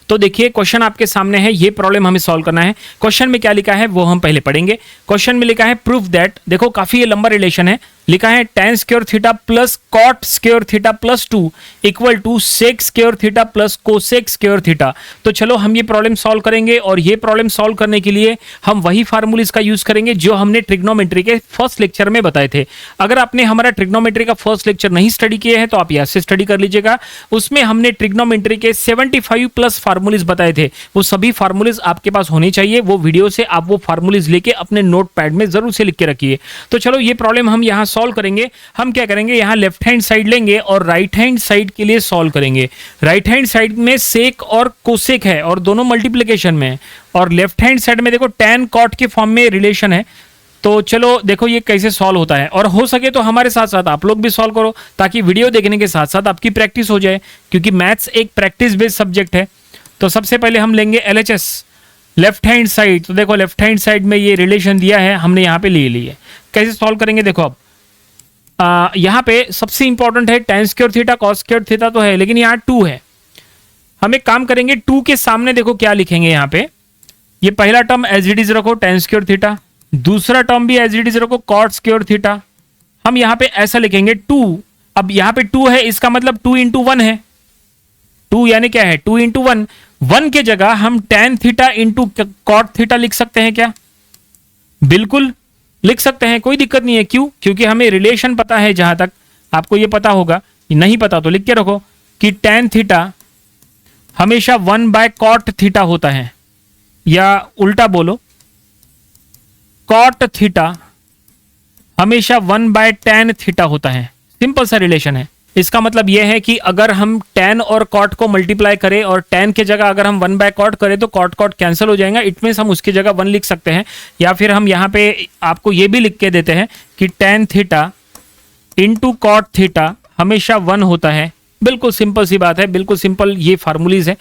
तो देखिए क्वेश्चन आपके सामने है, ये प्रॉब्लम हमें सॉल्व करना है। क्वेश्चन में क्या लिखा है वो हम पहले पढ़ेंगे। क्वेश्चन में लिखा है प्रूफ दैट, देखो काफी ये लंबा रिलेशन है, लिखा है tan square theta plus cot square theta plus 2 equal to sec square theta plus cosec square theta. तो चलो हम ये प्रॉब्लम सॉल्व करेंगे, और ये प्रॉब्लम सॉल्व करने के लिए हम वही फार्मूलीज का यूज करेंगे जो हमने ट्रिग्नोमेट्री के फर्स्ट लेक्चर में बताए थे। अगर आपने हमारा ट्रिग्नोमेट्री का फर्स्ट लेक्चर नहीं स्टडी किए हैं तो आप यहाँ से स्टडी कर लीजिएगा। उसमें हमने ट्रिग्नोमेट्री के 75 प्लस फार्मूलीज बताए थे, वो सभी फार्मूलीज आपके पास होने चाहिए। वो वीडियो से आप वो फार्मूलीज लेके अपने नोट पैड में जरूर से लिख के रखिए। तो चलो ये प्रॉब्लम हम यहाँ सॉल्व करेंगे। हम क्या करेंगे, यहाँ लेफ्ट हैंड साइड लेंगे और राइट हैंड साइड के लिए सॉल्व करेंगे। राइट हैंड साइड में सेक और कोसेक है और दोनों मल्टीप्लिकेशन में है, और लेफ्ट हैंड साइड में देखो tan कॉट के फॉर्म में रिलेशन है। तो चलो देखो ये कैसे सॉल्व होता है, और हो सके तो हमारे साथ साथ आप लोग भी सॉल्व करो, ताकि वीडियो देखने के साथ साथ आपकी प्रैक्टिस हो जाए, क्योंकि मैथ्स एक प्रैक्टिस बेस्ड सब्जेक्ट है। तो सबसे पहले हम लेंगे LHS लेफ्ट हैंड साइड। तो देखो लेफ्ट हैंड साइड में ये रिलेशन दिया है, हमने यहाँ पे ले ली है। कैसे सॉल्व करेंगे देखो, अब यहाँ पे सबसे इंपॉर्टेंट है tan square theta cos square theta तो है, लेकिन यहाँ 2 है। हम एक काम करेंगे, 2 के सामने देखो क्या लिखेंगे, यहाँ पे ये पहला टर्म एज इट इज रखो tan स्क्वायर थीटा, दूसरा टर्म भी एज इट इज रखो cot स्क्वायर थीटा। हम यहाँ पे ऐसा लिखेंगे 2, अब यहाँ पे 2 है, इसका मतलब 2 इंटू 1 है। 2 यानी क्या है, 2 इंटू 1। 1 के जगह हम tan theta into cot theta लिख सकते हैं क्या? बिल्कुल लिख सकते हैं, कोई दिक्कत नहीं है। क्यों? क्योंकि हमें रिलेशन पता है, जहां तक आपको ये पता होगा, नहीं पता तो लिख के रखो कि tan थीटा हमेशा 1/cot थीटा होता है, या उल्टा बोलो cot थीटा हमेशा 1/tan थीटा होता है। सिंपल सा रिलेशन है। इसका मतलब यह है कि अगर हम tan और cot को मल्टीप्लाई करें और tan के जगह अगर हम 1/cot करें तो cot कैंसिल हो जाएगा। इट मीन्स हम उसकी जगह 1 लिख सकते हैं, या फिर हम यहाँ पे आपको ये भी लिख के देते हैं कि tan theta into cot theta हमेशा 1 होता है। बिल्कुल सिंपल सी बात है, बिल्कुल सिंपल ये फार्मूलीज है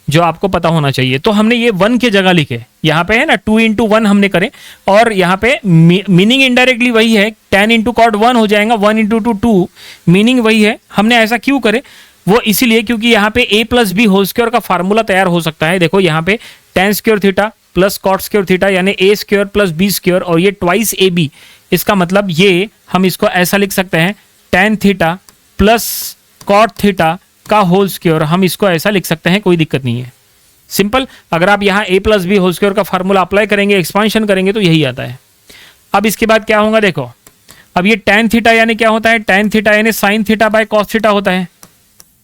जो आपको पता होना चाहिए। तो हमने ये 1 के जगह लिखे, यहाँ पे है ना 2 इंटू 1 हमने करे, और यहाँ पे मीनिंग इनडायरेक्टली वही है, tan इंटू कॉट 1 हो जाएगा, 1 इंटू 2, मीनिंग वही है। हमने ऐसा क्यों करे, वो इसीलिए क्योंकि यहाँ पे a plus B whole square का फार्मूला तैयार हो सकता है। देखो यहाँ पे tan square theta plus cot square theta यानी a square plus B square, और ये ट्वाइस AB। इसका मतलब ये हम इसको ऐसा लिख सकते हैं tan theta plus cot theta का होल स्क्वायर, हम इसको ऐसा लिख सकते हैं, कोई दिक्कत नहीं है। सिंपल। अगर आप यहाँ a plus B whole square का फार्मूला अप्लाई करेंगे, एक्सपांशन करेंगे तो यही आता है। अब इसके बाद क्या होगा देखो, अब ये tan थीटा यानी क्या होता है, tan थीटा यानी sine theta by cos theta होता है,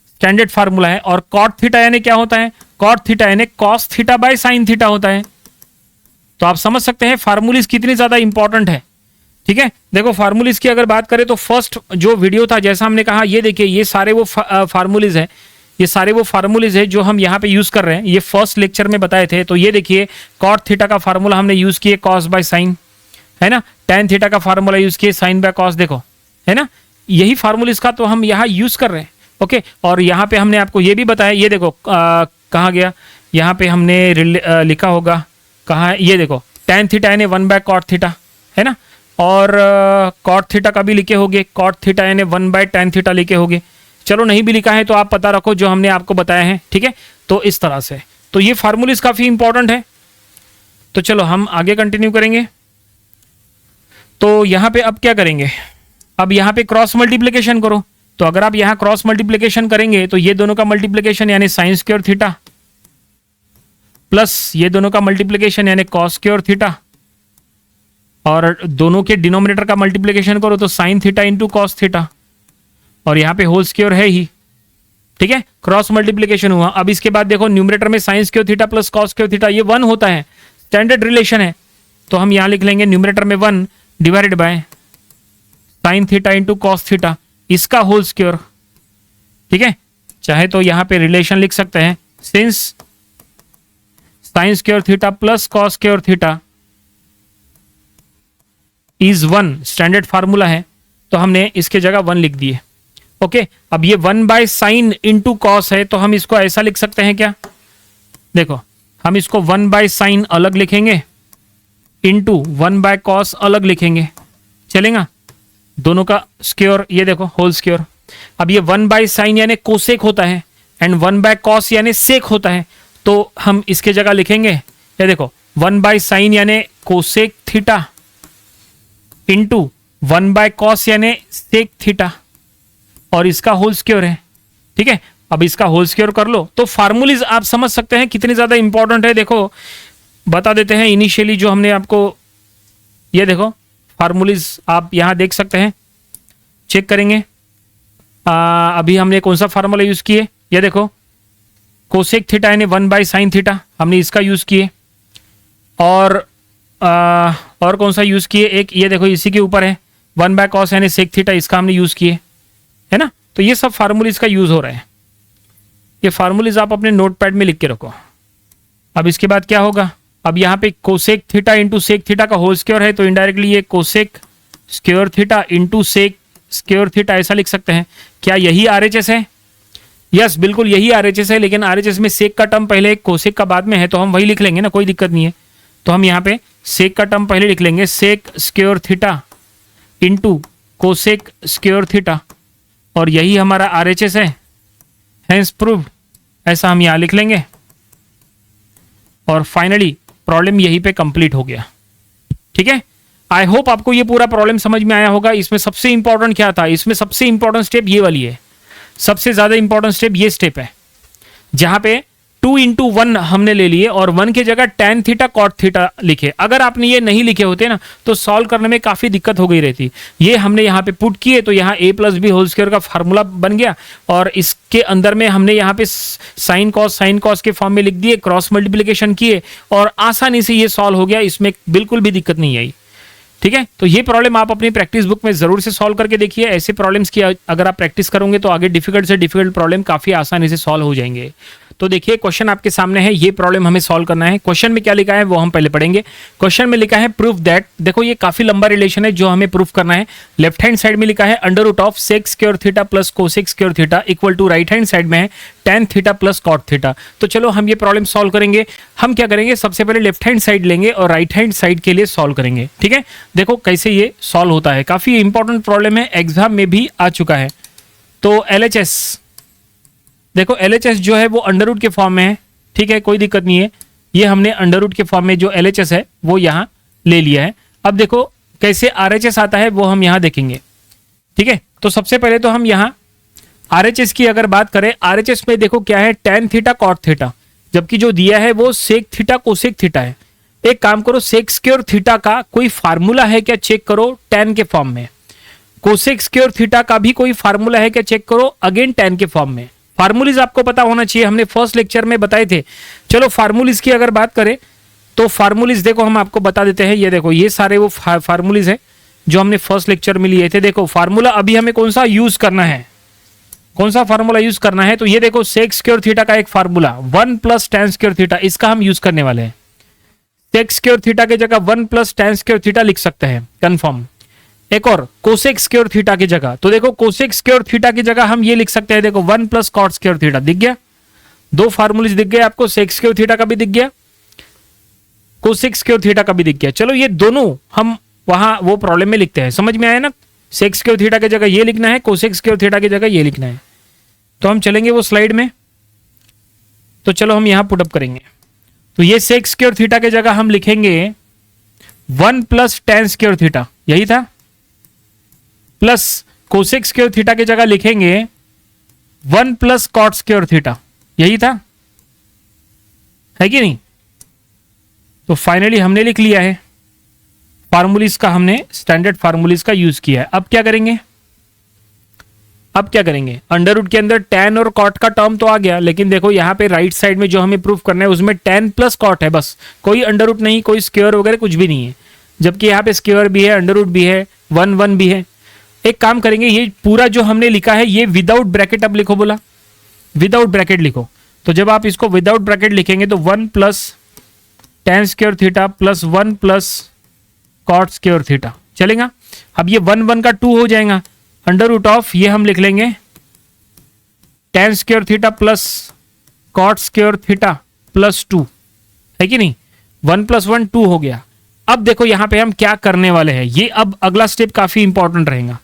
स्टैंडर्ड फार्मूला है। और cot थीटा यानी क्या होता है, cot थीटा यानी cos theta bye sine theta होता है। तो आप समझ सकते हैं फार्मूलीज कितनी ज्यादा इंपॉर्टेंट है। ठीक है, देखो फार्मूलीज की अगर बात करें तो फर्स्ट जो वीडियो था, जैसा हमने कहा, ये देखिए ये सारे वो फार्मूलीज है, ये सारे वो फार्मूलीज है जो हम यहाँ पे यूज कर रहे हैं। ये फर्स्ट लेक्चर में बताए थे। तो ये देखिए cot थीटा का फार्मूला हमने यूज किए cos बाय साइन, है ना। tan थीटा का फार्मूला यूज किए sin बाय cos, देखो है ना, यही फार्मूलीज का तो हम यहाँ यूज कर रहे हैं। ओके, और यहाँ पे हमने आपको ये भी बताया, ये देखो कहाँ गया, यहाँ पे हमने लिखा होगा कहाँ, ये देखो tan थीटा यानी 1/cot थीटा, है ना। और cot थीटा का भी लिखे होगे, cot थीटा यानी 1/tan थीटा लिखे होगे। चलो नहीं भी लिखा है तो आप पता रखो जो हमने आपको बताया है। ठीक है, तो इस तरह से तो ये फार्मूलीज काफी इंपॉर्टेंट है। तो चलो हम आगे कंटिन्यू करेंगे। तो यहाँ पे अब क्या करेंगे, अब यहाँ पे क्रॉस मल्टीप्लिकेशन करो। तो अगर आप यहाँ क्रॉस मल्टीप्लिकेशन करेंगे तो ये दोनों का मल्टीप्लिकेशन यानी साइन स्क्वायर थीटा प्लस ये दोनों का मल्टीप्लिकेशन यानी कॉस स्क्वायर थीटा, और दोनों के डिनोमिनेटर का मल्टीप्लिकेशन करो तो sine theta into cos theta, और यहाँ पे होल स्क्वायर है ही। ठीक है, क्रॉस मल्टीप्लिकेशन हुआ। अब इसके बाद देखो न्यूमरेटर में sign square theta plus cos square theta, ये 1 होता है, स्टैंडर्ड रिलेशन है। तो हम यहाँ लिख लेंगे न्यूमरेटर में 1 divided by sine theta into cos theta, इसका होल स्क्वायर। ठीक है, चाहे तो यहाँ पे रिलेशन लिख सकते हैं, since sign square theta plus cos square theta is 1, standard formula है, तो हमने इसके जगह 1 लिख दिए। ओके, अब ये 1/sin इंटू कॉस है, तो हम इसको ऐसा लिख सकते हैं क्या, देखो हम इसको 1/sin अलग लिखेंगे इंटू 1/cos अलग लिखेंगे, चलेगा। दोनों का स्क्वायर, ये देखो होल स्क्वायर। अब ये 1/sin यानी कोसेक होता है एंड 1/cos यानी सेक होता है, तो हम इसके जगह लिखेंगे, ये देखो 1/sin यानी कोसेक थीटा इंटू 1/cos यानी सेक थीटा, और इसका होल स्क्वायर है। ठीक है, अब इसका होल स्क्वायर कर लो तो फार्मूलीज आप समझ सकते हैं कितनी ज्यादा इंपॉर्टेंट है। देखो बता देते हैं इनिशियली जो हमने आपको, ये देखो फार्मूलीज आप यहां देख सकते हैं, चेक करेंगे। अभी हमने कौन सा फार्मूला यूज किए, ये देखो कोसेक थीटा यानी 1/sin थीटा हमने इसका यूज किए, और कौन सा यूज किए, एक ये देखो इसी के ऊपर है 1/cos यानी सेक थीटा, इसका हमने यूज किए है ना। तो ये सब फार्मूलीज का यूज हो रहा है। ये फार्मूलीज आप अपने नोटपैड में लिख के रखो। अब इसके बाद क्या होगा, अब यहाँ पे cosec theta into sec theta का होल स्क्वायर है, तो इनडायरेक्टली ये cosec square theta into sec square theta ऐसा लिख सकते हैं। क्या यही आरएचएस है? यस, बिल्कुल यही आरएचएस है, लेकिन आरएचएस में सेक का टर्म पहले कोसेक का बाद में है, तो हम वही लिख लेंगे ना, कोई दिक्कत नहीं है। तो हम यहाँ पे सेक का टर्म पहले लिख लेंगे, sec square theta into cosec square theta, और यही हमारा आरएचएस है, हेंस प्रूव्ड, ऐसा हम यहाँ लिख लेंगे। और फाइनली प्रॉब्लम यहीं पे कंप्लीट हो गया। ठीक है, आई होप आपको ये पूरा प्रॉब्लम समझ में आया होगा। इसमें सबसे इंपॉर्टेंट क्या था, इसमें सबसे इंपॉर्टेंट स्टेप ये वाली है, सबसे ज्यादा इंपॉर्टेंट स्टेप ये स्टेप है, जहां पे 2 × 1 हमने ले लिए और 1 की जगह tan थीटा cot थीटा लिखे। अगर आपने ये नहीं लिखे होते ना तो सॉल्व करने में काफी दिक्कत हो गई रहती। ये हमने यहाँ पे पुट किए तो यहाँ a + b होल स्क्वायर का फार्मूला बन गया, और इसके अंदर में हमने यहाँ पे साइन कॉस के फॉर्म में लिख दिए, क्रॉस मल्टीप्लीकेशन किए और आसानी से ये सॉल्व हो गया, इसमें बिल्कुल भी दिक्कत नहीं आई। ठीक है, तो ये प्रॉब्लम आप अपनी प्रैक्टिस बुक में जरूर से सॉल्व करके देखिए। ऐसे प्रॉब्लम्स की अगर आप प्रैक्टिस करोगे तो आगे डिफिकल्ट से डिफिकल्ट प्रॉब्लम काफी आसानी से सॉल्व हो जाएंगे। तो देखिए क्वेश्चन आपके सामने है, ये प्रॉब्लम हमें सॉल्व करना है। क्वेश्चन में क्या लिखा है वो हम पहले पढ़ेंगे। क्वेश्चन में लिखा है प्रूफ दैट, देखो ये काफी लंबा रिलेशन है जो हमें प्रूफ करना है। लेफ्ट हैंड साइड में लिखा है √of sec square theta plus cosec square theta equal to, right hand side में है tan theta plus cot theta. तो चलो हम ये प्रॉब्लम सॉल्व करेंगे। हम क्या करेंगे, सबसे पहले लेफ्ट हैंड साइड लेंगे और राइट हैंड साइड के लिए सॉल्व करेंगे। ठीक है, देखो कैसे ये सॉल्व होता है, काफी इंपॉर्टेंट प्रॉब्लम है, एग्जाम में भी आ चुका है। तो LHS, देखो LHS जो है वो अंडर के फॉर्म में है। ठीक है, कोई दिक्कत नहीं है, ये हमने अंडर के फॉर्म में जो LHS है वो यहाँ ले लिया है। अब देखो कैसे RHS आता है वो हम यहाँ देखेंगे। ठीक है, तो सबसे पहले तो हम यहाँ RHS की अगर बात करें, RHS में देखो क्या है, tan थीटा cot थीटा, जबकि जो दिया है वो सेक थीटा कोसेक थीटा है। एक काम करो, सेक स्क्वायर थीटा का कोई फार्मूला है क्या चेक करो, tan के फॉर्म में। कोसेक स्क्वायर थीटा का भी कोई फार्मूला है क्या चेक करो, अगेन tan के फॉर्म में। फार्मूलीज आपको पता होना चाहिए, हमने फर्स्ट लेक्चर में बताए थे। चलो फार्मूलीज की अगर बात करें तो फार्मूलीज देखो हम आपको बता देते हैं। ये देखो ये सारे वो फार्मूलीज है जो हमने फर्स्ट लेक्चर में लिए थे। देखो फार्मूला अभी हमें कौन सा यूज करना है, कौन सा फार्मूला यूज करना है, तो ये देखो सेक स्क्वायर थीटा का एक फार्मूला 1 + tan स्क्वायर थीटा, इसका हम यूज करने वाले हैं। सेक स्क्वायर थीटा की जगह 1 + tan स्क्वायर थीटा लिख सकते हैं, कंफर्म। एक और कोसेक स्क्वायर थीटा की जगह, तो देखो कोसेक स्क्वायर थीटा की जगह हम ये लिख सकते हैं, देखो 1 + cot स्क्वायर थीटा दिख गया। दो फार्मूले दिख गए आपको, सेक स्क्वायर थीटा का भी दिख गया, कोसेक स्क्वायर थीटा का भी दिख गया। चलो ये दोनों हम वहां वो प्रॉब्लम में लिखते हैं, समझ में आया ना। सेक स्क्वायर थीटा की जगह ये लिखना है, कोसेक स्क्वायर थीटा की जगह ये लिखना है। तो हम चलेंगे वो स्लाइड में, तो चलो हम यहां पुटअप करेंगे। तो ये सेक स्क्वायर थीटा की जगह हम लिखेंगे 1 + tan स्क्वायर थीटा, यही था, प्लस कोसेक स्क्वायर थीटा की जगह लिखेंगे 1 + cot स्क्वायर थीटा, यही था, है कि नहीं। तो फाइनली हमने लिख लिया है, फार्मूलीज का हमने स्टैंडर्ड फार्मूलीज का यूज किया है। अब क्या करेंगे, अब क्या करेंगे, अंडर रूट के अंदर tan और cot का टर्म तो आ गया, लेकिन देखो यहाँ पे राइट साइड में जो हमें प्रूफ करना है उसमें tan + cot है, बस कोई अंडर रूट नहीं, कोई स्क्वायर वगैरह कुछ भी नहीं है। जबकि यहाँ पे स्क्वायर भी है, अंडर रूट भी है, 1 1 भी है। एक काम करेंगे, ये पूरा जो हमने लिखा है ये विदाउट ब्रैकेट अब लिखो, बोला विदाउट ब्रैकेट लिखो। तो जब आप इसको विदाउट ब्रैकेट लिखेंगे तो 1 + tan square theta plus 1 + cot square theta चलेगा। अब ये 1 1 का 2 हो जाएगा, √of ये हम लिख लेंगे tan square theta plus cot square theta plus 2, है कि नहीं। 1 + 1 2 हो गया। अब देखो यहां पे हम क्या करने वाले हैं, ये अब अगला स्टेप काफी इंपॉर्टेंट रहेगा।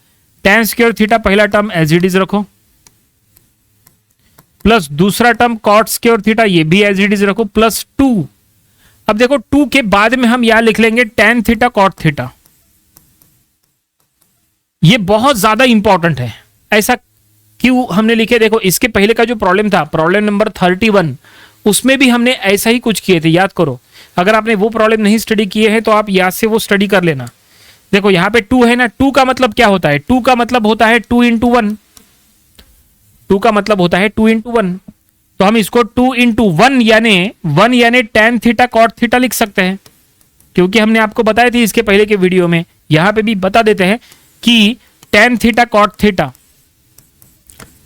tan स्क्वायर थीटा पहला टर्म एज इट इज रखो, प्लस दूसरा टर्म कॉट स्क्वायर थीटा, ये भी एज इट इज रखो, प्लस 2। अब देखो 2 के बाद में हम यहां लिख लेंगे tan थीटा कॉट थीटा। ये बहुत ज्यादा इंपॉर्टेंट है। ऐसा क्यों हमने लिखे, देखो इसके पहले का जो प्रॉब्लम था, प्रॉब्लम नंबर 31, उसमें भी हमने ऐसा ही कुछ किए थे, याद करो। अगर आपने वो प्रॉब्लम नहीं स्टडी किए हैं तो आप याद से वो स्टडी कर लेना। देखो यहां पे 2 है ना, 2 का मतलब क्या होता है, 2 का मतलब होता है 2 इंटू 1, 2 का मतलब होता है 2 इंटू 1। तो हम इसको 2 इंटू 1 यानी tan थीटा कॉट थीटा लिख सकते हैं, क्योंकि हमने आपको बताया थी इसके पहले के वीडियो में। यहां पे भी बता देते हैं कि tan थीटा कॉट थीटा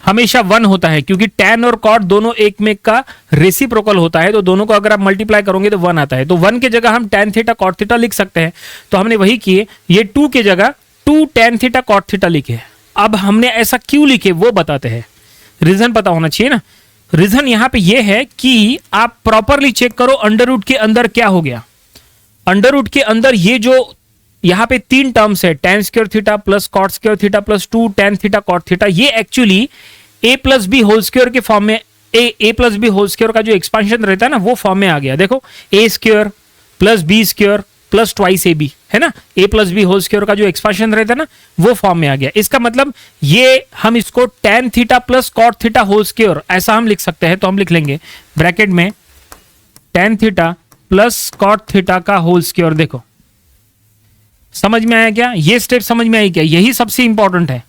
हमेशा 1 होता है, क्योंकि tan और cot दोनों एक में का रेसिप्रोकल होता है, तो दोनों को अगर आप मल्टीप्लाई करोगे तो 1 आता है। तो 1 के जगह हम tan थीटा cot थीटा लिख सकते हैं। तो हमने वही किए, ये 2 के जगह 2 tan थीटा cot थीटा लिखे। अब हमने ऐसा क्यों लिखे वो बताते हैं, रीजन पता होना चाहिए ना। रीजन यहां पे ये है कि आप प्रॉपरली चेक करो अंडर रूट के अंदर क्या हो गया। अंडर रूट के अंदर ये जो यहां पे 3 टर्म्स है, tan square theta plus cot square theta plus 2 tan theta cot theta, ये actually a plus B whole square के फॉर्म में, a plus B whole square का जो एक्सपांशन रहता है ना, वो फॉर्म में आ गया। देखो a square plus B square plus twice A b, है ना, a plus B whole square का जो एक्सपांशन रहता है ना, वो फॉर्म में आ गया। इसका मतलब ये हम इसको tan theta plus cot theta whole square ऐसा हम लिख सकते हैं। तो हम लिख लेंगे ब्रैकेट में tan theta plus cot theta का होल स्क्वायर। देखो समझ में आया क्या, ये स्टेप समझ में आई क्या, यही सबसे इंपॉर्टेंट है।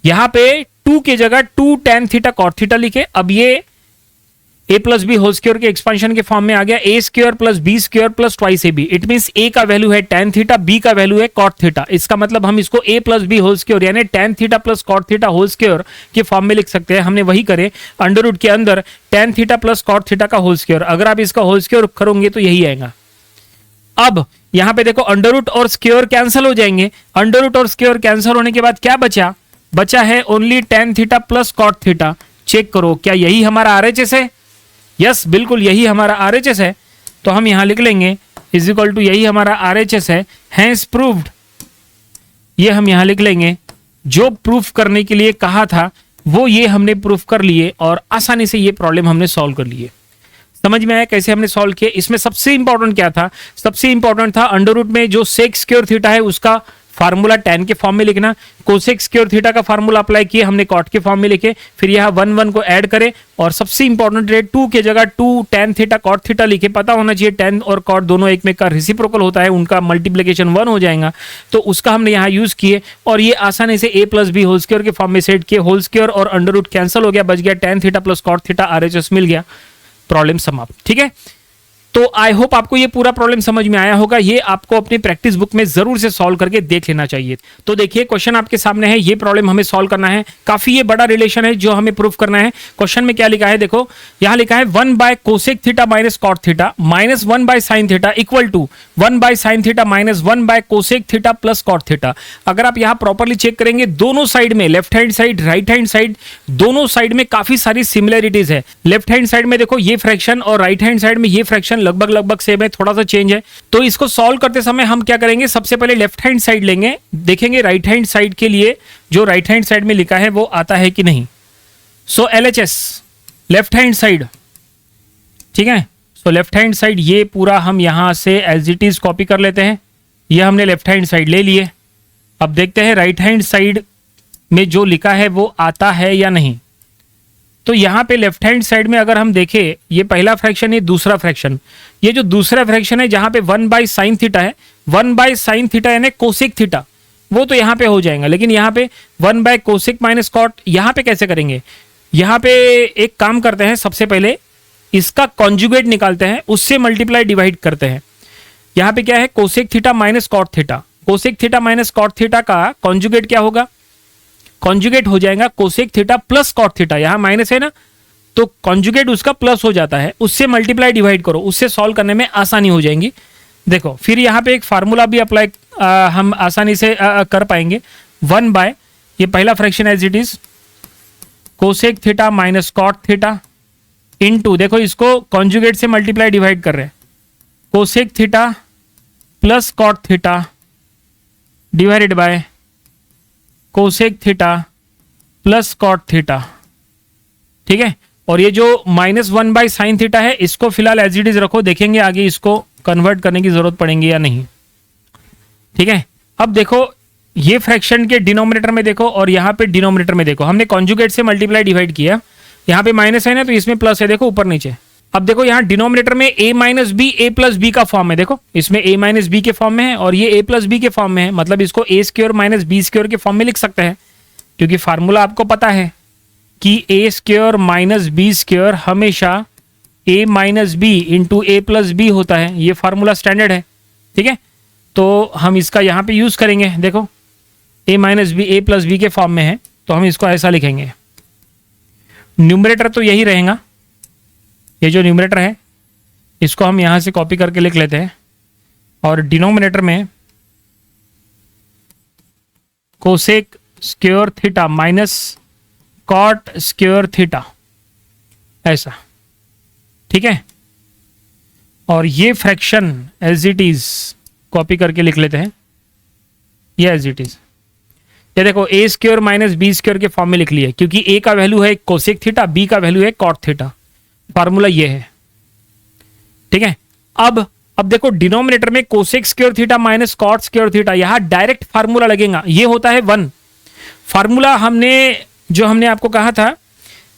यहां पे 2 के जगह 2 tan थीटा कॉट थीटा लिखे। अब ये a plus B whole square के एक्सपांशन के फॉर्म में आ गया, a square plus B square plus twice A B. It means a का वैल्यू है tan थीटा, b का वैल्यू है cot थीटा। इसका मतलब हम इसको a plus B whole square यानी tan theta plus cot theta whole square के फॉर्म में लिख सकते हैं। हमने वही करे, अंडर रूट के अंदर tan theta plus cot theta का होल स्क्वायर। अगर आप इसका होल स्क्वायर करोगे तो यही आएगा। अब यहां पे देखो अंडर रूट और स्क्वायर कैंसिल हो जाएंगे। अंडर रूट और स्क्वायर कैंसिल होने के बाद क्या बचा, बचा है only tan theta plus cot theta. Check करो क्या यही हमारा आरएचएस है। यस बिल्कुल यही हमारा आरएचएस है। तो हम यहां लिख लेंगे इज इक्वल टू यही हमारा आरएचएस है, हैंस प्रूव्ड। ये हम यहां लिख लेंगे, जो प्रूफ करने के लिए कहा था वो ये हमने प्रूफ कर लिए और आसानी से ये प्रॉब्लम हमने सॉल्व कर लिए। समझ में आया कैसे हमने सॉल्व किया। इसमें सबसे इंपॉर्टेंट क्या था, सबसे इंपॉर्टेंट था अंडर रूट में जो सेक स्क्वायर थीटा है उसका फार्मूला tan के फॉर्म में लिखना, कोसेक स्क्वायर थीटा का फार्मूला अप्लाई किए हमने कॉट के फॉर्म में लिखे, फिर यहाँ 1 1 को ऐड करें और सबसे इंपॉर्टेंट है 2 के जगह 2 tan थीटा कॉट थीटा लिखे। पता होना चाहिए tan और कॉट दोनों एक में का रेसिप्रोकल होता है, उनका मल्टीप्लिकेशन 1 हो जाएगा। तो उसका हमने यहाँ यूज किए और ये आसानी से a plus B whole square के फॉर्म में सेट किए। होल स्क्वायर और अंडर रूट कैंसिल हो गया, बच गया tan theta plus cot theta, RHS मिल गया, प्रॉब्लम समाप्त। ठीक है, तो आई होप आपको ये पूरा प्रॉब्लम समझ में आया होगा। ये आपको अपनी प्रैक्टिस बुक में जरूर से सॉल्व करके देख लेना चाहिए। तो देखिए क्वेश्चन आपके सामने है, ये प्रॉब्लम हमें सॉल्व करना है। काफी ये बड़ा रिलेशन है जो हमें प्रूफ करना है। क्वेश्चन में क्या लिखा है, देखो यहां लिखा है 1 by cosec theta minus cot theta minus 1 by sine theta equal to 1 by sine theta minus 1 by cosec theta plus cot theta. अगर आप यहां प्रॉपरली चेक करेंगे दोनों साइड में, left hand side right hand side, दोनों side में काफी सारी सिमिलरिटीज है। लेफ्ट हैंड साइड में देखो ये फ्रैक्शन और राइट हैंड साइड में ये फ्रैक्शन लगभग सेम है, थोड़ा सा चेंज है। तो इसको सॉल्व करते समय हम क्या करेंगे, सबसे पहले लेफ्ट हैंड साइड लेंगे, देखेंगे राइट हैंड साइड के लिए जो राइट हैंड साइड में लिखा है वो आता है कि नहीं। सो LHS लेफ्ट हैंड साइड, ठीक है। सो लेफ्ट हैंड साइड ये पूरा हम यहां से एज इट इज कॉपी कर लेते हैं। ये हमने लेफ्ट हैंड साइड ले लिए। अब देखते हैं राइट हैंड साइड में जो लिखा है वो आता है या नहीं। तो यहाँ पे लेफ्ट हैंड साइड में अगर हम देखें, ये पहला फ्रैक्शन, ये दूसरा फ्रैक्शन, ये जो दूसरा फ्रैक्शन है जहां पे 1 बाय साइन थीटा है, 1 बाय साइन थीटा यानी कोसेक थीटा, वो तो यहाँ पे हो जाएगा। लेकिन यहाँ पे 1 बाय कोसेक माइनस कॉट, यहाँ पे कैसे करेंगे। यहाँ पे एक काम करते हैं, सबसे पहले इसका कॉन्जुगेट निकालते हैं, उससे मल्टीप्लाई डिवाइड करते हैं। यहाँ पे क्या है, cosec theta minus cot theta, cosec theta minus cot theta का कॉन्जुगेट क्या होगा, कॉन्जुगेट हो जाएगा cosec theta plus cot theta. यहां माइनस है ना, तो कॉन्जुगेट उसका प्लस हो जाता है, उससे मल्टीप्लाई डिवाइड करो, उससे सॉल्व करने में आसानी हो जाएगी। देखो फिर यहाँ पे एक फार्मूला भी अप्लाई हम आसानी से कर पाएंगे। 1 बाय ये पहला fraction as it is cosec theta minus cot theta into, देखो इसको कॉन्जुगेट से मल्टीप्लाई डिवाइड कर रहे हैं, cosec theta plus cot theta divided by cosec theta plus cot theta. ठीक है, और ये जो -1/sin थीटा है इसको फिलहाल एज इट इज रखो, देखेंगे आगे इसको कन्वर्ट करने की जरूरत पड़ेगी या नहीं। ठीक है, अब देखो ये फ्रैक्शन के डिनोमिनेटर में देखो और यहाँ पे डिनोमिनेटर में देखो, हमने कॉन्जुगेट से मल्टीप्लाई डिवाइड किया, यहाँ पे माइनस है ना तो इसमें प्लस है, देखो ऊपर नीचे। अब देखो यहाँ डिनोमिनेटर में a minus B A plus B का फॉर्म है, देखो इसमें a माइनस बी के फॉर्म में है और ये a प्लस बी के फॉर्म में है, मतलब इसको a square minus B square के फॉर्म में लिख सकते हैं, क्योंकि फार्मूला आपको पता है कि a square minus B square हमेशा a minus B into A plus B होता है, ये फार्मूला स्टैंडर्ड है। ठीक है, तो हम इसका यहाँ पे यूज करेंगे, देखो a minus B A plus B के फॉर्म में है तो हम इसको ऐसा लिखेंगे। न्यूमरेटर तो यही रहेगा, ये जो न्यूमरेटर है इसको हम यहां से कॉपी करके लिख लेते हैं और डिनोमिनेटर में cosec square theta minus cot square theta, ऐसा। ठीक है, और ये fraction as it is copy करके लिख लेते हैं, ये एज इट इज। ये देखो a square minus B square के फॉर्म में लिख लिया, क्योंकि a का वैल्यू है कोसेक थीटा, b का वैल्यू है कॉट थीटा, फार्मूला ये है। ठीक है, अब देखो डिनोमिनेटर में cosec square theta minus cot square theta, यहां डायरेक्ट फार्मूला लगेगा, ये होता है 1 फार्मूला। हमने आपको कहा था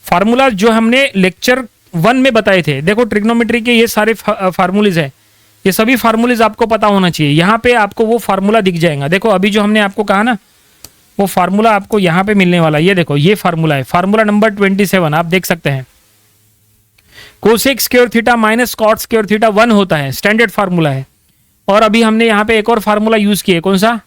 फार्मूला जो हमने लेक्चर 1 में बताए थे, देखो ट्रिग्नोमेट्री के ये सारे फार्मूलेज है, ये सभी फार्मूलेज आपको पता होना चाहिए, यहाँ पे आपको वो फार्मूला दिख जाएगा। देखो अभी जो हमने आपको कहा ना वो फार्मूला आपको यहाँ पे मिलने वाला है, ये देखो ये फार्मूला है, फार्मूला नंबर 27 आप देख सकते हैं। Cosec square theta minus cot square theta 1 होता है, स्टैंडर्ड फार्मूला है। और अभी हमने यहाँ पे एक और फार्मूला यूज किया, कौन सा,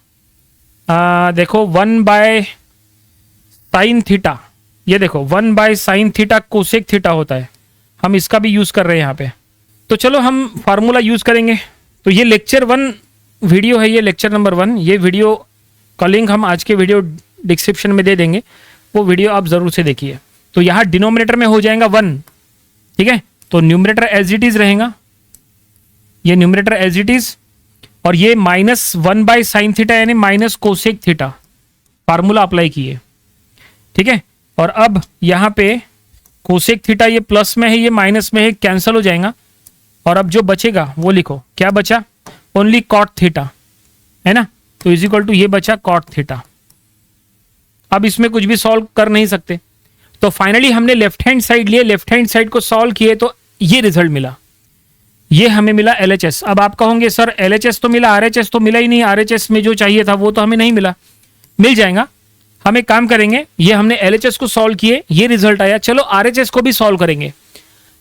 देखो 1/sin थीटा, ये देखो 1/sin थीटा कोसेक थीटा होता है, हम इसका भी यूज कर रहे हैं यहाँ पे। तो चलो हम फार्मूला यूज करेंगे। तो ये लेक्चर 1 वीडियो है, ये लेक्चर नंबर 1, ये वीडियो का लिंक हम आज के वीडियो डिस्क्रिप्शन में दे देंगे, वो वीडियो आप जरूर से देखिए। तो यहाँ डिनोमिनेटर में हो जाएगा 1, ठीक है, तो न्यूमरेटर एज इट इज रहेगा, ये न्यूमरेटर एज इट इज, और ये -1/sin थीटा यानी minus cosec theta formula apply किए। ठीक है, और अब यहाँ पे कोसेक थीटा ये प्लस में है, ये माइनस में है, कैंसिल हो जाएगा, और अब जो बचेगा वो लिखो, क्या बचा, ओनली कॉट थीटा, है ना, तो इज इक्वल टू ये बचा कॉट थीटा। अब इसमें कुछ भी सॉल्व कर नहीं सकते, तो फाइनली हमने लेफ्ट हैंड साइड लिए, लेफ्ट हैंड साइड को सॉल्व किए तो ये रिजल्ट मिला, ये हमें मिला LHS। अब आप कहोगे सर LHS तो मिला, RHS तो मिला ही नहीं, RHS में जो चाहिए था वो तो हमें नहीं मिला, मिल जाएगा। हम एक काम करेंगे, ये हमने LHS को सॉल्व किए, ये रिजल्ट आया, चलो RHS को भी सॉल्व करेंगे,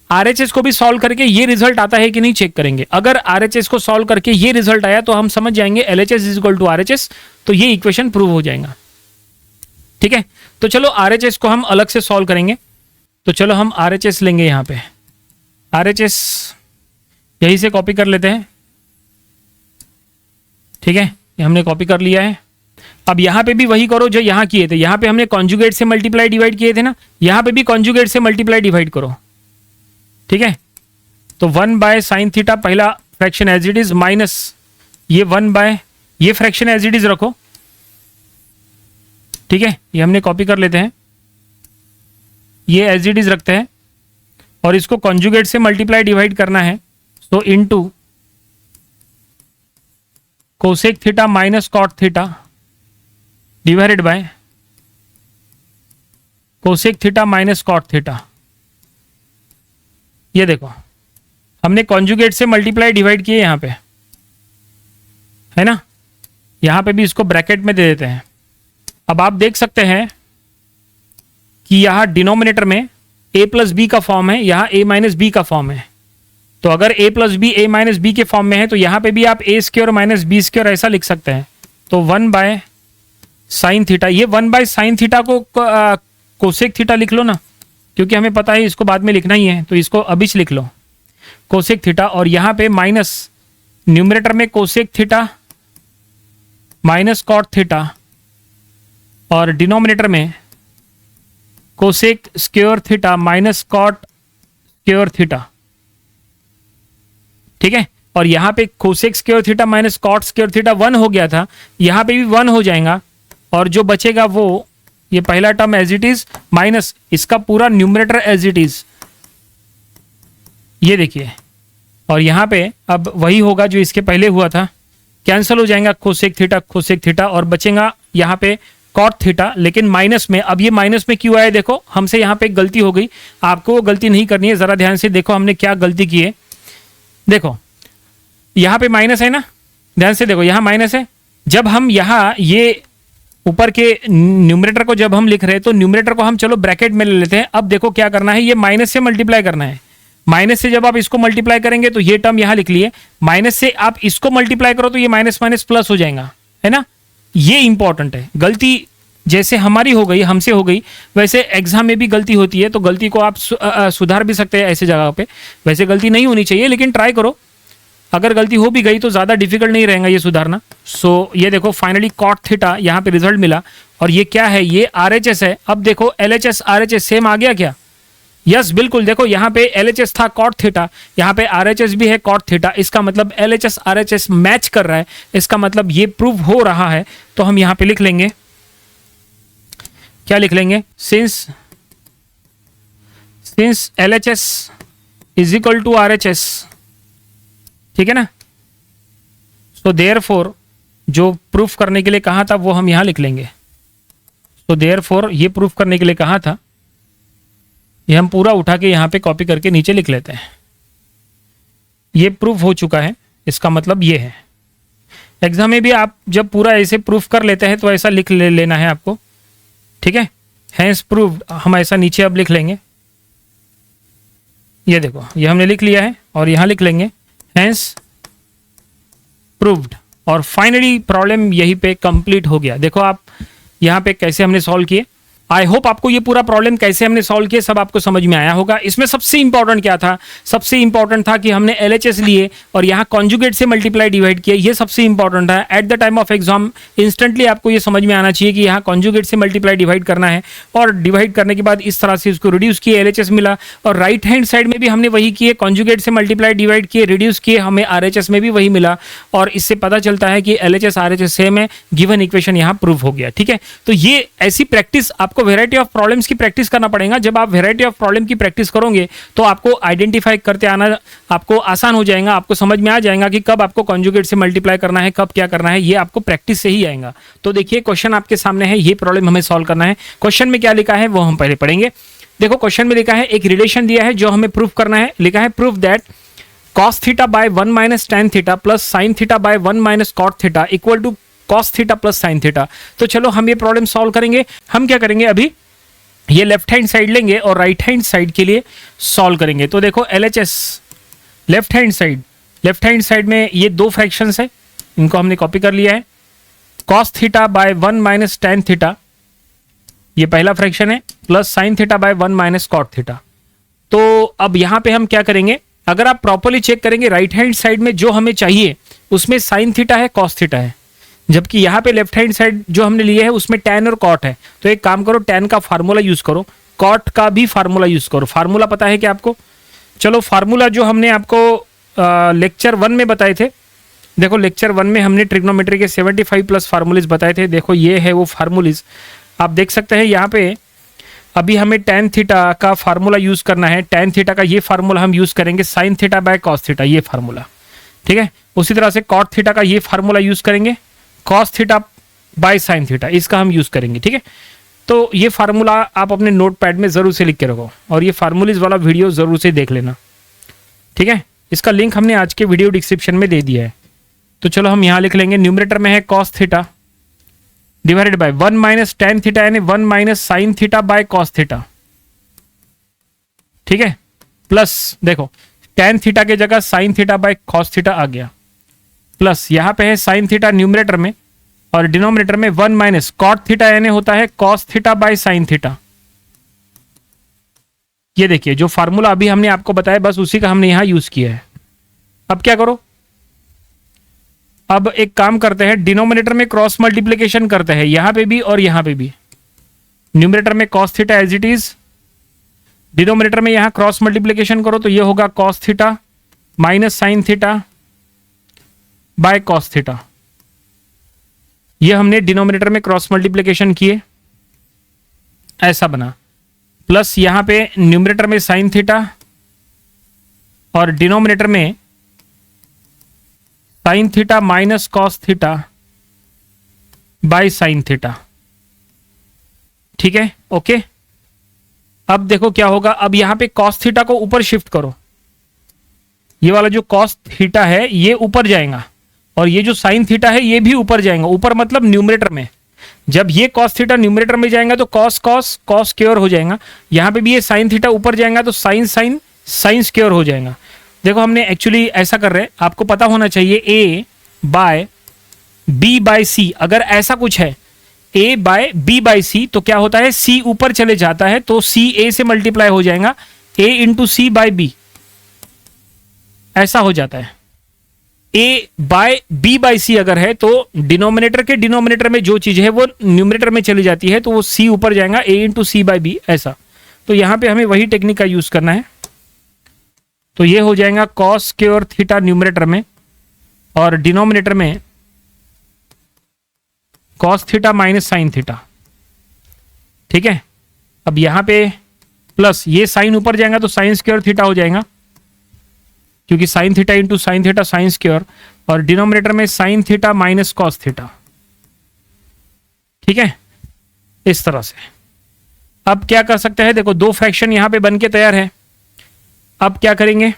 RHS को भी सॉल्व करके ये रिजल्ट आता है कि नहीं चेक करेंगे। अगर RHS को सॉल्व करके ये रिजल्ट आया तो हम समझ जाएंगे LHS is equal to RHS, तो ये इक्वेशन प्रूव हो जाएगा। ठीक है, तो चलो RHS को हम अलग से सॉल्व करेंगे। तो चलो हम RHS लेंगे, यहाँ पे RHS यहीं से कॉपी कर लेते हैं। ठीक है, ये हमने कॉपी कर लिया है। अब यहाँ पे भी वही करो जो यहाँ किए थे, यहाँ पे हमने कॉन्जुगेट से मल्टीप्लाई डिवाइड किए थे ना, यहाँ पे भी कॉन्जुगेट से मल्टीप्लाई डिवाइड करो। ठीक है, तो 1/sin थीटा पहला fraction as it is, minus ये 1/ ये फ्रैक्शन एज इट इज रखो। ठीक है, ये हमने कॉपी कर लेते हैं, ये एज इट इज रखते हैं, और इसको कॉन्जुगेट से मल्टीप्लाई डिवाइड करना है, तो into cosec theta minus cot theta divided by cosec theta minus cot theta. ये देखो हमने कॉन्जुगेट से मल्टीप्लाई डिवाइड किए यहाँ पे, है ना, यहाँ पे भी इसको ब्रैकेट में दे देते हैं। अब आप देख सकते हैं कि यहाँ डिनोमिनेटर में a प्लस बी का फॉर्म है, यहाँ a माइनस बी का फॉर्म है, तो अगर a plus B a minus B के फॉर्म में है तो यहाँ पे भी आप a square minus B square ऐसा लिख सकते हैं। तो 1/sin थीटा, ये 1/sin थीटा को कोसेक थीटा लिख लो ना, क्योंकि हमें पता है इसको बाद में लिखना ही है, तो इसको अभी लिख लो कोसेक थीटा, और यहाँ पे माइनस न्यूमरेटर में cosec theta minus cot theta, और डिनोमिनेटर में cosec square theta minus cot square theta. ठीक है, और यहाँ पे cosec square theta minus cot square theta 1 हो गया था, यहाँ पे भी 1 हो जाएगा, और जो बचेगा वो ये पहला term as it is minus इसका पूरा न्यूमरेटर एज इट इज, ये देखिए, और यहाँ पे अब वही होगा जो इसके पहले हुआ था, कैंसिल हो जाएगा कोसेक थीटा कोसेक थीटा, और बचेगा यहाँ पे कॉट थीटा, लेकिन माइनस में। अब ये माइनस में क्यों आया, देखो हमसे यहाँ पे एक गलती हो गई, आपको वो गलती नहीं करनी है। जरा ध्यान से देखो हमने क्या गलती की है। देखो यहाँ पे माइनस है ना, ध्यान से देखो यहाँ माइनस है। जब हम यहाँ ये ऊपर के न्यूमरेटर को जब हम लिख रहे हैं तो न्यूमरेटर को हम चलो ब्रैकेट में ले लेते हैं। अब देखो क्या करना है, ये माइनस से मल्टीप्लाई करना है। माइनस से जब आप इसको मल्टीप्लाई करेंगे तो ये टर्म यहां लिख लिए, माइनस से आप इसको मल्टीप्लाई करो तो ये माइनस माइनस प्लस हो जाएगा, है ना। ये इंपॉर्टेंट है। गलती जैसे हमारी हो गई, हमसे हो गई, वैसे एग्जाम में भी गलती होती है, तो गलती को आप सुधार भी सकते हैं ऐसे जगह पे। वैसे गलती नहीं होनी चाहिए, लेकिन ट्राई करो। अगर गलती हो भी गई तो ज़्यादा डिफिकल्ट नहीं रहेगा ये सुधारना। सो ये देखो फाइनली कॉट थीटा यहाँ पे रिजल्ट मिला, और ये क्या है, ये RHS है। अब देखो LHS RHS सेम आ गया क्या, यस बिल्कुल। देखो यहाँ पे LHS था कॉट थीटा, यहाँ पे RHS भी है कॉट थीटा। इसका मतलब LHS RHS मैच कर रहा है, इसका मतलब ये प्रूव हो रहा है। तो हम यहाँ पे लिख लेंगे, क्या लिख लेंगे, since LHS is equal to RHS, ठीक है ना। सो देयरफॉर जो प्रूफ करने के लिए कहा था वो हम यहां लिख लेंगे। सो देयरफॉर ये प्रूफ करने के लिए कहा था, ये हम पूरा उठा के यहां पे कॉपी करके नीचे लिख लेते हैं। ये प्रूफ हो चुका है, इसका मतलब ये है। एग्जाम में भी आप जब पूरा ऐसे प्रूफ कर लेते हैं तो ऐसा लिख लेना है आपको, ठीक है। हैंस प्रूव्ड हम ऐसा नीचे अब लिख लेंगे। ये देखो ये हमने लिख लिया है, और यहां लिख लेंगे हैंस प्रूव्ड, और फाइनली प्रॉब्लम यहीं पे कंप्लीट हो गया। देखो आप यहाँ पे कैसे हमने सॉल्व किए। आई होप आपको ये पूरा प्रॉब्लम कैसे हमने सॉल्व किया सब आपको समझ में आया होगा। इसमें सबसे इंपॉर्टेंट क्या था, सबसे इंपॉर्टेंट था कि हमने LHS लिए और यहाँ कॉन्जुगेट से मल्टीप्लाई डिवाइड किया, ये सबसे इंपॉर्टेंट है। At the time of exam instantly आपको ये समझ में आना चाहिए कि यहाँ कॉन्जुगेट से मल्टीप्लाई डिवाइड करना है, और डिवाइड करने के बाद इस तरह से उसको रिड्यूस किए, LHS मिला। और राइट हैंड साइड में भी हमने वही किए, कॉन्जुगेट से मल्टीप्लाई डिवाइड किए, रिड्यूस किए, हमें RHS में भी वही मिला। और इससे पता चलता है कि LHS RHS सेम है, गिवन इक्वेशन यहाँ प्रूव हो गया, ठीक है। तो ये ऐसी प्रैक्टिस आपको वेराइटी ऑफ प्रॉब्लम्स की प्रैक्टिस करना पड़ेगा। जब आप वेराइटी ऑफ प्रॉब्लम की प्रैक्टिस करोगे तो आपको आइडेंटिफाई करते आना आपको आसान हो जाएगा, आपको समझ में आ जाएगा कि कब आपको कॉन्जुगेट से मल्टीप्लाई करना है, कब क्या करना है, ये आपको प्रैक्टिस से ही आएगा। तो देखिए क्वेश्चन आपके सामने है, ये प्रॉब्लम हमें सॉल्व करना है। क्वेश्चन में क्या लिखा है वो हम पहले पढ़ेंगे। देखो क्वेश्चन में लिखा है, एक रिलेशन दिया है जो हमें प्रूफ करना है। लिखा है proof that cos theta by 1 minus tan theta plus sin theta by 1 minus cot theta equal to cos theta plus sin theta. तो चलो हम ये प्रॉब्लम सॉल्व करेंगे। हम क्या करेंगे, अभी ये लेफ्ट हैंड साइड लेंगे और राइट हैंड साइड के लिए सॉल्व करेंगे। तो देखो LHS लेफ्ट हैंड साइड में ये दो फ्रैक्शंस है, इनको हमने कॉपी कर लिया है। cos theta by 1 minus tan theta ये पहला फ्रैक्शन है, plus sin theta by 1 minus cot theta. तो अब यहां पे हम क्या करेंगे, अगर आप प्रॉपर्ली चेक करेंगे राइट हैंड साइड में जो हमें चाहिए उसमें sin थीटा है, cos थीटा है, जबकि यहाँ पे लेफ्ट हैंड साइड जो हमने लिए है उसमें tan और cot है। तो एक काम करो, tan का फार्मूला यूज करो, cot का भी फार्मूला यूज करो। फार्मूला पता है क्या आपको, चलो फार्मूला जो हमने आपको लेक्चर 1 में बताए थे, देखो लेक्चर 1 में हमने ट्रिग्नोमेट्री के 75 प्लस फार्मूलेज बताए थे। देखो ये है वो फार्मूलेज, आप देख सकते हैं यहाँ पे। अभी हमें tan थीटा का फार्मूला यूज करना है। tan थीटा का ये फार्मूला हम यूज करेंगे sin theta by cos theta, ये फार्मूला, ठीक है। उसी तरह से cot थीटा का ये फार्मूला यूज करेंगे, cos theta bye sin theta, इसका हम यूज करेंगे, ठीक है। तो ये फार्मूला आप अपने नोट पैड में जरूर से लिख के रखो, और ये फार्मूलेज वाला वीडियो जरूर से देख लेना, ठीक है। इसका लिंक हमने आज के वीडियो डिस्क्रिप्शन में दे दिया है। तो चलो हम यहाँ लिख लेंगे, न्यूमरेटर में है cos theta divided by 1 minus tan theta यानी 1 minus sin theta by cos theta, ठीक है। प्लस देखो tan थीटा की जगह sin theta by cos theta आ गया, प्लस यहाँ पे है sin थीटा न्यूमरेटर में, और डिनोमिनेटर में 1 माइनस cot थीटा यानी होता है cos theta bye sin theta. ये देखिए जो फार्मूला अभी हमने आपको बताया बस उसी का हमने यहां यूज किया है। अब क्या करो, अब एक काम करते हैं, डिनोमिनेटर में क्रॉस मल्टीप्लीकेशन करते हैं, यहां पे भी और यहां पे भी। न्यूमरेटर में cos theta as it is, denominator में यहां क्रॉस मल्टीप्लीकेशन करो तो ये होगा cos theta minus sin theta by cos theta. ये हमने डिनोमिनेटर में क्रॉस मल्टीप्लीकेशन किए, ऐसा बना, प्लस यहां पे न्यूमरेटर में sin थीटा और डिनोमिनेटर में sign theta minus cos theta by sine theta. ठीक है, ओके। अब देखो क्या होगा, अब यहां पे कॉस थीटा को ऊपर शिफ्ट करो, ये वाला जो कॉस थीटा है ये ऊपर जाएगा और ये जो साइन थीटा है ये भी ऊपर जाएगा। ऊपर मतलब न्यूमरेटर में, जब ये कॉस थीटा न्यूमरेटर में जाएगा तो कॉस कॉस कॉस स्क्वायर हो जाएगा। यहां पे भी ये साइन थीटा ऊपर जाएगा तो साइन साइन साइन स्क्वायर हो जाएगा। देखो हमने एक्चुअली ऐसा कर रहे हैं, आपको पता होना चाहिए ए बाय बी बाय सी, अगर ऐसा कुछ है a बाय बी बाय सी तो क्या होता है, c ऊपर चले जाता है तो c a से मल्टीप्लाई हो जाएगा, a into C by B, ऐसा हो जाता है। a by B by C अगर है तो डिनोमिनेटर के डिनोमिनेटर में जो चीज है वो न्यूमरेटर में चली जाती है तो वो c ऊपर जाएगा, a into C by B, ऐसा। तो यहां पे हमें वही टेक्निक का यूज करना है। तो ये हो जाएगा कॉस स्क्वायर थीटा न्यूमरेटर में और डिनोमिनेटर में cos theta minus sine theta. ठीक है, अब यहां पे प्लस ये साइन ऊपर जाएगा तो साइन स्क्वायर थीटा हो जाएगा, क्योंकि sine theta into sine theta sine square, और डिनोमिनेटर में sign theta minus cos theta. ठीक है, इस तरह से। अब क्या कर सकते हैं, देखो दो फ्रैक्शन यहां पे बन के तैयार है। अब क्या करेंगे,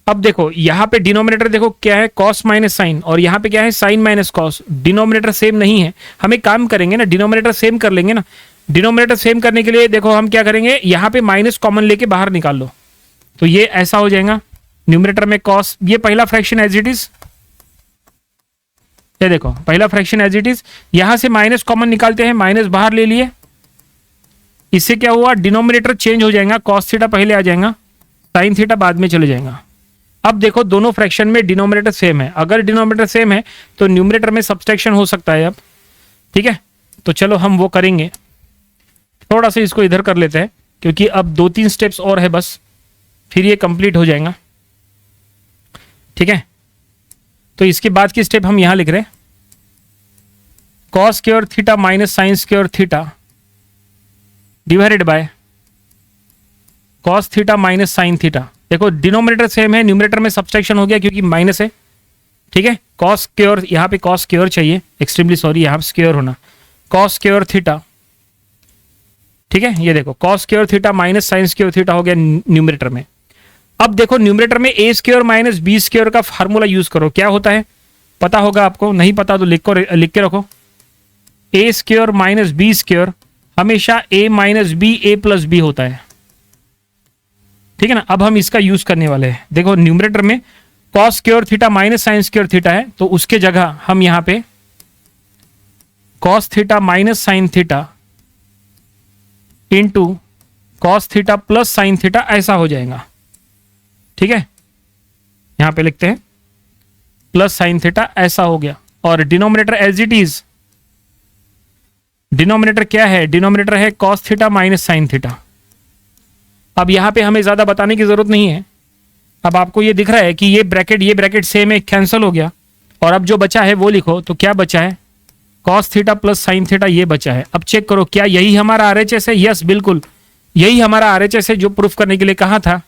अब देखो यहां पे डिनोमिनेटर देखो क्या है, कॉस माइनस साइन, और यहां पे क्या है, sine minus cos. Denominator same नहीं है, हम एक काम करेंगे ना, डिनोमिनेटर सेम कर लेंगे ना। डिनोमिनेटर सेम करने के लिए देखो हम क्या करेंगे, यहां पे माइनस कॉमन लेके बाहर निकाल लो, तो ये ऐसा हो जाएगा। न्यूमरेटर में कॉस, ये पहला फ्रैक्शन एज इट इज, ये देखो पहला फ्रैक्शन एज इट इज, यहां से माइनस कॉमन निकालते हैं, माइनस बाहर ले लिए, इससे क्या हुआ, डिनोमिनेटर चेंज हो जाएगा, कॉस थीटा पहले आ जाएगा, साइन थीटा बाद में चले जाएगा। अब देखो दोनों फ्रैक्शन में डिनोमिनेटर सेम है, अगर डिनोमिनेटर सेम है तो न्यूमरेटर में सब्सट्रैक्शन हो सकता है अब। ठीक है, तो चलो हम वो करेंगे। थोड़ा सा इसको इधर कर लेते हैं क्योंकि अब 2-3 स्टेप्स और है बस, फिर ये कंप्लीट हो जाएगा। ठीक है, तो इसके बाद की स्टेप हम यहां लिख रहे हैं, cos square theta minus sine square theta divided by cos theta minus sine theta. देखो डिनोमिनेटर सेम है, न्यूमरेटर में सब्सट्रैक्शन हो गया क्योंकि माइनस है। ठीक है, कॉस स्क्वायर, यहां पे कॉस स्क्वायर चाहिए, एक्सट्रीमली सॉरी, यहां पे स्क्वायर होना, कॉस स्क्वायर थीटा। ठीक है, ये देखो cos square theta minus sine square theta हो गया न्यूमरेटर में। अब देखो न्यूमरेटर में ए स्क्वायर माइनस बी स्क्वायर का फार्मूला यूज करो, क्या होता है पता होगा आपको, नहीं पता तो लिख के रखो। ए स्क्वायर माइनस बी स्क्वायर हमेशा ए minus B A plus B होता है। ठीक है ना, अब हम इसका यूज करने वाले हैं। देखो न्यूमरेटर में cos square theta minus sine square theta है, तो उसके जगह हम यहां पे cos theta minus sine theta into cos theta plus sine theta ऐसा हो जाएगा। ठीक है, यहां पे लिखते हैं प्लस साइन थीटा, ऐसा हो गया। और denominator as it is, denominator क्या है, डिनोमिनेटर है cos theta minus sine theta. अब यहां पे हमें ज्यादा बताने की जरूरत नहीं है, अब आपको ये दिख रहा है कि ये ब्रैकेट सेम है, कैंसिल हो गया, और अब जो बचा है वो लिखो। तो क्या बचा है, cos theta plus sine theta ये बचा है। अब चेक करो क्या यही हमारा आरएचएस है, यस बिल्कुल यही हमारा आरएचएस है जो प्रूफ करने के लिए कहा था।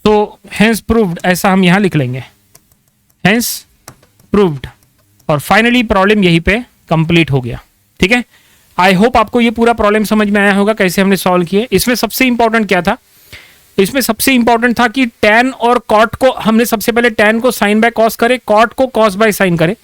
तो हेंस प्रूव्ड ऐसा हम यहां लिख लेंगे, हेंस प्रूव्ड, और फाइनली प्रॉब्लम यहीं पे कंप्लीट हो गया। ठीक है, आई होप आपको ये पूरा प्रॉब्लम समझ में आया होगा कैसे हमने सॉल्व किए। इसमें सबसे इंपॉर्टेंट क्या था, इसमें सबसे इंपॉर्टेंट था कि tan और cot को हमने सबसे पहले tan को sin बाय cos करे, cot को cos बाय sin करे।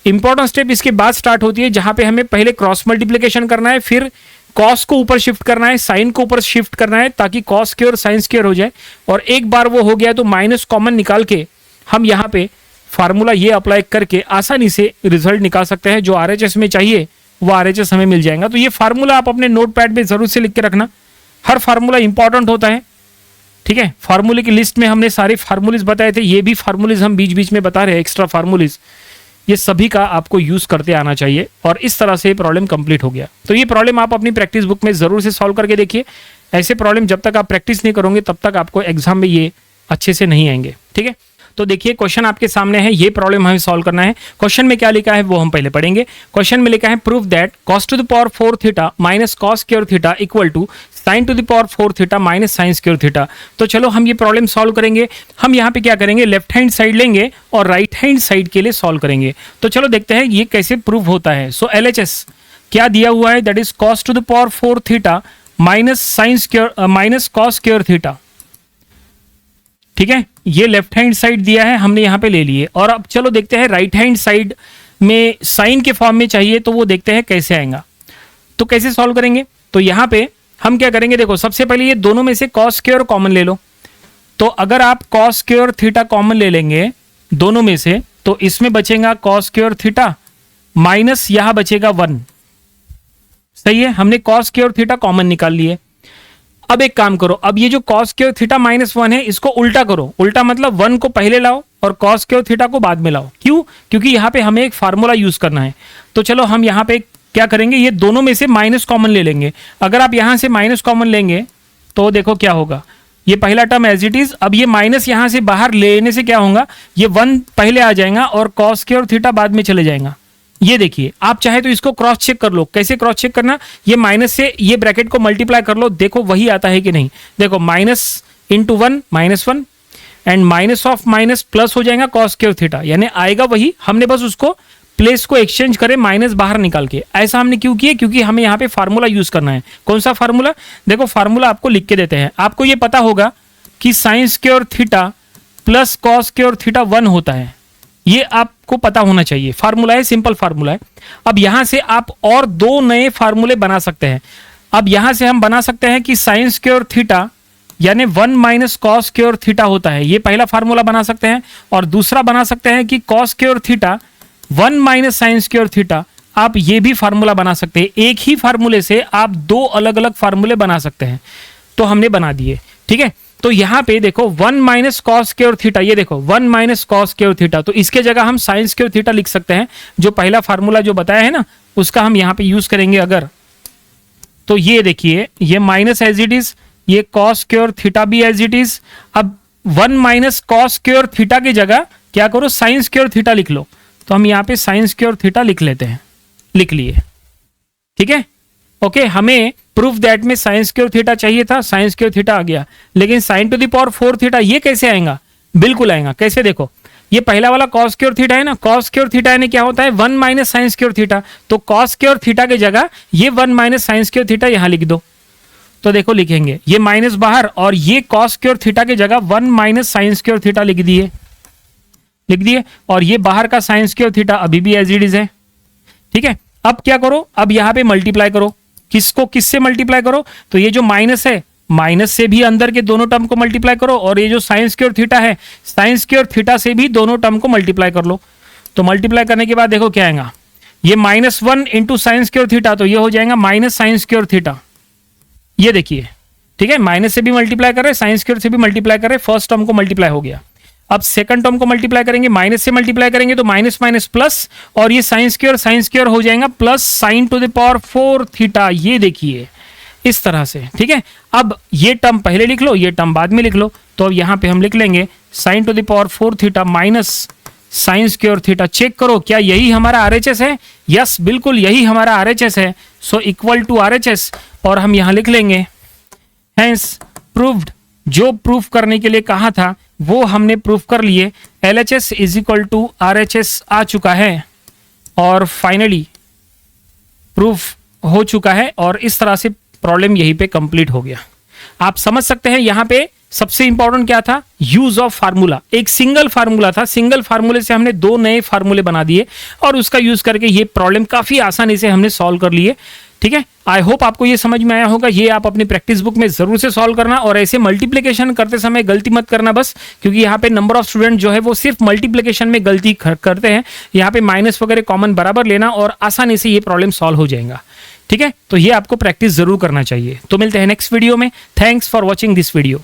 इंपॉर्टेंट स्टेप इसके बाद स्टार्ट होती है जहां पे हमें पहले क्रॉस मल्टीप्लिकेशन करना है, फिर cos को ऊपर शिफ्ट करना है, sin को ऊपर शिफ्ट करना है ताकि cos स्क्वायर sin स्क्वायर हो जाए। और एक बार वो हो गया तो माइनस कॉमन निकाल के हम यहाँ पे फार्मूला ये अप्लाई करके आसानी से रिजल्ट निकाल सकते हैं। जो आरएचएस में चाहिए वो आरएचएस हमें मिल जाएगा। तो ये फार्मूला आप अपने नोटपैड में जरूर से लिख के रखना, हर फार्मूला इंपॉर्टेंट होता है। ठीक है, फार्मूले की लिस्ट में हमने सारे फार्मूलेज बताए थे, ये भी फार्मूलेज हम बीच बीच में बता रहे हैं, एक्स्ट्रा फार्मूलेज, ये सभी का आपको यूज करते आना चाहिए। और इस तरह से प्रॉब्लम कंप्लीट हो गया। तो ये प्रॉब्लम आप अपनी प्रैक्टिस बुक में जरूर से सॉल्व करके देखिए। ऐसे प्रॉब्लम जब तक आप प्रैक्टिस नहीं करोगे तब तक आपको एग्जाम में ये अच्छे से नहीं आएंगे। ठीक है, तो देखिए क्वेश्चन आपके सामने है, ये प्रॉब्लम हमें सॉल्व करना है। क्वेश्चन में क्या लिखा है वो हम पहले पढ़ेंगे। क्वेश्चन में लिखा है prove that cos to the power 4 theta minus cos square theta equal to sine to the power 4 theta minus sine square theta. तो चलो हम ये प्रॉब्लम सॉल्व करेंगे। हम यहाँ पे क्या करेंगे, लेफ्ट हैंड साइड लेंगे और राइट हैंड साइड के लिए सॉल्व करेंगे। तो चलो देखते हैं ये कैसे प्रूव होता है। सो LHS क्या दिया हुआ है, that is cos two the power 4 theta minus sine square minus cos square theta. ठीक है, ये लेफ्ट हैंड साइड दिया है, हमने यहाँ पे ले लिए। और अब चलो देखते हैं राइट हैंड साइड में साइन के फॉर्म में चाहिए, तो वो देखते हैं कैसे आएगा। तो कैसे सॉल्व करेंगे, तो यहाँ पे हम क्या करेंगे, देखो सबसे पहले ये दोनों में से कॉस स्क्वायर कॉमन ले लो। तो अगर आप कॉस स्क्वायर थीटा कॉमन ले लेंगे दोनों में से, तो इसमें बचेगा कॉस स्क्वायर थीटा माइनस यहां बचेगा 1। सही है, हमने कॉस स्क्वायर थीटा कॉमन निकाल लिए। अब एक काम करो, अब ये जो कॉस स्क्वायर थीटा माइनस 1 है इसको उल्टा करो। उल्टा मतलब 1 को पहले लाओ और कॉस स्क्वायर थीटा को बाद में लाओ। क्यों, क्योंकि यहाँ पे हमें एक फार्मूला यूज करना है। तो चलो हम यहाँ पे क्या करेंगे, ये दोनों में से माइनस कॉमन ले लेंगे। अगर आप यहां से माइनस कॉमन लेंगे तो देखो क्या होगा, ये पहला टर्म एज इट इज। अब ये माइनस यहां से बाहर लेने से क्या होगा, ये 1 पहले आ जाएगा और कॉस स्क्वायर थीटा बाद में चले जाएगा। ये देखिए, आप चाहे तो इसको क्रॉस चेक कर लो। कैसे क्रॉस चेक करना, ये माइनस से ये ब्रैकेट को मल्टीप्लाई कर लो, देखो वही आता है कि नहीं। देखो minus into 1 -1 and minus of minus plus हो जाएगा कॉस स्क्वायर थीटा, यानी आएगा वही। हमने बस उसको प्लेस को एक्सचेंज करें माइनस बाहर निकाल के। ऐसा हमने क्यों किया, क्योंकि हमें यहाँ पे फार्मूला यूज करना है। कौन सा फार्मूला, देखो फार्मूला आपको लिख के देते हैं। आपको ये पता होगा कि sign square theta plus cos square theta 1 होता है, ये आपको पता होना चाहिए। फार्मूला है, सिंपल फार्मूला है। अब यहां से आप और 2 नए फार्मूले बना सकते हैं। अब यहां से हम बना सकते हैं कि साइन स्क्वायर थीटा यानी 1 माइनस कॉस स्क्वायर थीटा होता है, ये पहला फार्मूला बना सकते हैं। और दूसरा बना सकते हैं कि cos square theta 1 minus sine square theta, आप ये भी फार्मूला बना सकते हैं। एक ही फार्मूले से आप 2 अलग अलग फार्मूले बना सकते हैं। तो हमने बना दिए, ठीक है। तो यहां पे देखो 1 माइनस कॉस स्क्वायर थीटा, ये देखो 1 माइनस कॉस स्क्वायर थीटा, तो इसके जगह हम साइन स्क्वायर थीटा लिख सकते हैं। जो पहला फार्मूला जो बताया है ना, उसका हम यहां पे यूज करेंगे अगर। तो ये देखिए, ये माइनस एज इट इज, ये कॉस स्क्वायर थीटा भी एज इट इज। अब 1 माइनस कॉस स्क्वायर थीटा की जगह क्या करो, साइन स्क्वायर थीटा लिख लो। तो हम यहाँ पे साइन स्क्वायर थीटा लिख लेते हैं, लिख लिए, ठीक है। ओके, हमें प्रूफ दैट में साइन स्क्वायर थीटा चाहिए था, साइन स्क्वायर थीटा आ गया। लेकिन sign to the power 4 theta ये कैसे आएगा, बिल्कुल आएगा। कैसे, देखो ये पहला वाला कॉस स्क्वायर थीटा है ना, कॉस स्क्वायर थीटा यानी क्या होता है 1 माइनस साइन स्क्वायर थीटा। तो कॉस स्क्वायर थीटा की जगह ये 1 माइनस साइन स्क्वायर थीटा यहां लिख दो। तो देखो लिखेंगे ये माइनस बाहर और ये कॉस स्क्वायर थीटा की जगह 1 माइनस साइन स्क्वायर थीटा लिख दिए और ये बाहर का साइन स्क्वायर थीटा अभी भी एज इट इज है, ठीक है। अब क्या करो, अब यहां पे मल्टीप्लाई करो। किसको किससे मल्टीप्लाई करो, तो ये जो माइनस है माइनस से भी अंदर के दोनों टर्म को मल्टीप्लाई करो, और ये जो साइन स्क्वायर थीटा है साइन स्क्वायर थीटा से भी दोनों टर्म को मल्टीप्लाई कर लो। तो मल्टीप्लाई करने के बाद देखो क्या आएगा, ये -1 इंटू साइन स्क्वायर थीटा, तो ये हो जाएगा माइनस साइन स्क्वायर थीटा। ये देखिए, ठीक है, माइनस से भी मल्टीप्लाई कर रहे, साइन स्क्वायर से भी मल्टीप्लाई कर रहे, फर्स्ट टर्म को मल्टीप्लाई हो गया। अब सेकंड टर्म को मल्टीप्लाई करेंगे, माइनस से मल्टीप्लाई करेंगे तो माइनस माइनस प्लस, और ये साइन स्क्वायर हो जाएगा plus sign to the power 4 theta. ये देखिए इस तरह से, ठीक है। अब ये टर्म पहले लिख लो, ये टर्म बाद में लिख लो। तो अब यहाँ पे हम लिख लेंगे sine to the power 4 theta minus sine square theta. Check करो क्या यही हमारा RHS है, यस बिल्कुल यही हमारा RHS है। सो इक्वल टू RHS, और हम यहाँ लिख लेंगे हेंस प्रूव्ड। जो प्रूफ करने के लिए कहा था वो हमने प्रूफ कर लिए। LHS is equal to RHS आ चुका है और फाइनली प्रूफ हो चुका है, और इस तरह से प्रॉब्लम यहीं पे कंप्लीट हो गया। आप समझ सकते हैं यहाँ पे सबसे इंपॉर्टेंट क्या था, यूज ऑफ फार्मूला। एक सिंगल फार्मूला था, सिंगल फार्मूले से हमने 2 नए फार्मूले बना दिए और उसका यूज करके ये प्रॉब्लम काफी आसानी से हमने सॉल्व कर लिए, ठीक है। आई होप आपको ये समझ में आया होगा। ये आप अपनी प्रैक्टिस बुक में जरूर से सॉल्व करना, और ऐसे मल्टीप्लिकेशन करते समय गलती मत करना बस, क्योंकि यहाँ पे नंबर ऑफ स्टूडेंट जो है वो सिर्फ मल्टीप्लिकेशन में गलती करते हैं। यहाँ पे माइनस वगैरह कॉमन बराबर लेना और आसानी से ये प्रॉब्लम सॉल्व हो जाएगा, ठीक है। तो ये आपको प्रैक्टिस जरूर करना चाहिए। तो मिलते हैं नेक्स्ट वीडियो में। Thanks for watching this video.